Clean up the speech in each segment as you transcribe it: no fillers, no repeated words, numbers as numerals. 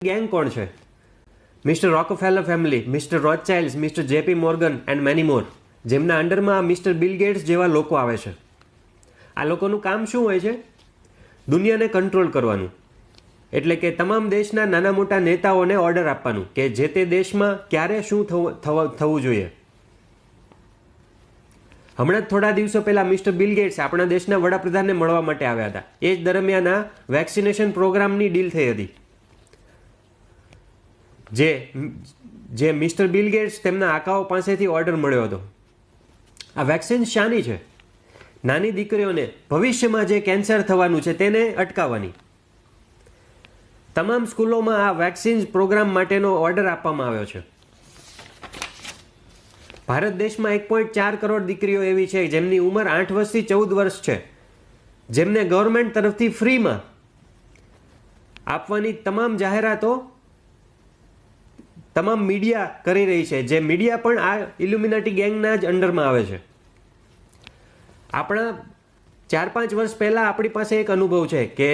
Gang કોણ છે? Mister Rockefeller family, mister Rothschild, mister JP Morgan and many more, જેમના અંડરમાં મિસ્ટર બિલ ગેટ્સ જેવા લોકો આવે છે. આ લોકોનું કામ શું હોય છે? દુનિયાને કંટ્રોલ કરવાનું. એટલે કે તમામ દેશના નાના મોટા નેતાઓને ઓર્ડર આપવાનું કે જે તે દેશમાં ક્યારે શું થવું જોઈએ. હમણાં જ થોડા દિવસો પહેલાં મિસ્ટર બિલ ગેટ્સ આપણા દેશના વડાપ્રધાનને મળવા માટે આવ્યા હતા. એ જ દરમિયાન આ વેક્સિનેશન પ્રોગ્રામની ડીલ થઈ હતી. જે મિસ્ટર બિલ ગેટ્સ તેમના આકાઓ પાસેથી ઓર્ડર મળ્યો હતો. આ વેક્સિન શાની છે? નાની દીકરીઓને ભવિષ્યમાં જે કેન્સર થવાનું છે તેને અટકાવવાની. તમામ સ્કૂલોમાં આ વેક્સિન પ્રોગ્રામ માટેનો ઓર્ડર આપવામાં આવ્યો છે. ભારત દેશમાં 1.4 કરોડ દીકરીઓ એવી છે જેમની ઉંમર 8 વર્ષથી 14 વર્ષ છે, જેમને ગવર્મેન્ટ તરફથી ફ્રીમાં આપવાની તમામ જાહેરાતો તમામ મીડિયા કરી રહી છે. જે મીડિયા પણ આ ઇલ્યુમિનાટી ગેંગના જ અંડરમાં આવે છે. આપણા 4-5 વર્ષ પહેલાં આપણી પાસે એક અનુભવ છે કે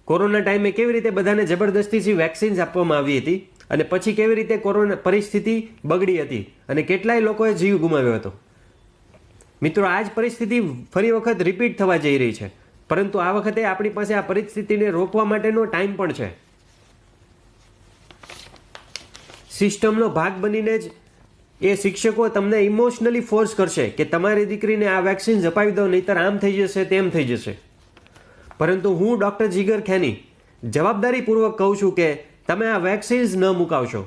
કોરોના ટાઈમે કેવી રીતે બધાને જબરદસ્તીથી વેક્સિન્સ આપવામાં આવી હતી અને પછી કેવી રીતે કોરોના પરિસ્થિતિ બગડી હતી અને કેટલાય લોકોએ જીવ ગુમાવ્યો હતો. મિત્રો, આ જ પરિસ્થિતિ ફરી વખત રિપીટ થવા જઈ રહી છે, પરંતુ આ વખતે આપણી પાસે આ પરિસ્થિતિને રોકવા માટેનો ટાઈમ પણ છે. સિસ્ટમનો ભાગ બનીને જ એ શિક્ષકો તમને ઇમોશનલી ફોર્સ કરશે કે તમારી દીકરીને આ વેક્સિન અપાવી દો, નહીંતર આમ થઈ જશે, તેમ થઈ જશે. પરંતુ હું ડૉક્ટર જીગર ખેની જવાબદારીપૂર્વક કહું છું કે તમે આ વેક્સિન્સ ન મુકાવશો.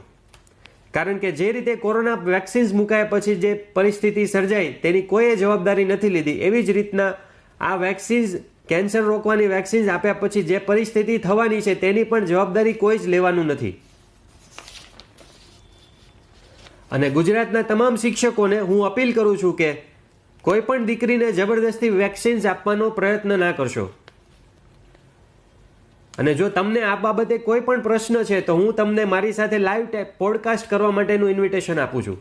કારણ કે જે રીતે કોરોના વેક્સિન્સ મુકાયા પછી જે પરિસ્થિતિ સર્જાઈ તેની કોઈએ જવાબદારી નથી લીધી, એવી જ રીતના આ વેક્સિન્સ, કેન્સર રોકવાની વેક્સિન્સ આપ્યા પછી જે પરિસ્થિતિ થવાની છે તેની પણ જવાબદારી કોઈ જ લેવાનું નથી. અને ગુજરાતના તમામ શિક્ષકોને હું અપીલ કરું છું કે કોઈ પણ દીકરીને જબરદસ્તી વેક્સિન્સ આપવાનો પ્રયત્ન ના કરશો. અને જો તમને આ બાબતે કોઈ પણ પ્રશ્ન છે તો હું તમને મારી સાથે લાઈવ પોડકાસ્ટ કરવા માટેનું ઇન્વિટેશન આપું છું.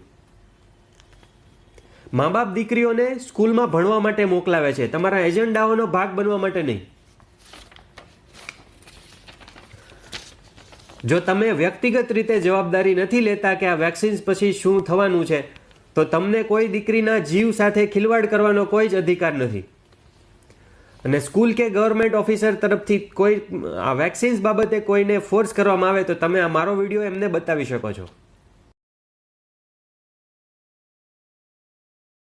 મા બાપ દીકરીઓને સ્કૂલમાં ભણવા માટે મોકલાવે છે, તમારા એજન્ડાઓનો ભાગ બનવા માટે નહીં. જો તમે વ્યક્તિગત રીતે જવાબદારી નથી લેતા કે આ વેક્સિન્સ પછી શું થવાનું છે, તો તમને કોઈ દીકરીના જીવ સાથે ખિલવાડ કરવાનો કોઈ જ અધિકાર નથી. અને સ્કૂલ કે ગવર્મેન્ટ ઓફિસર તરફથી કોઈ આ વેક્સિન્સ બાબતે કોઈને ફોર્સ કરવામાં આવે તો તમે આ મારો વિડીયો એમને બતાવી શકો છો.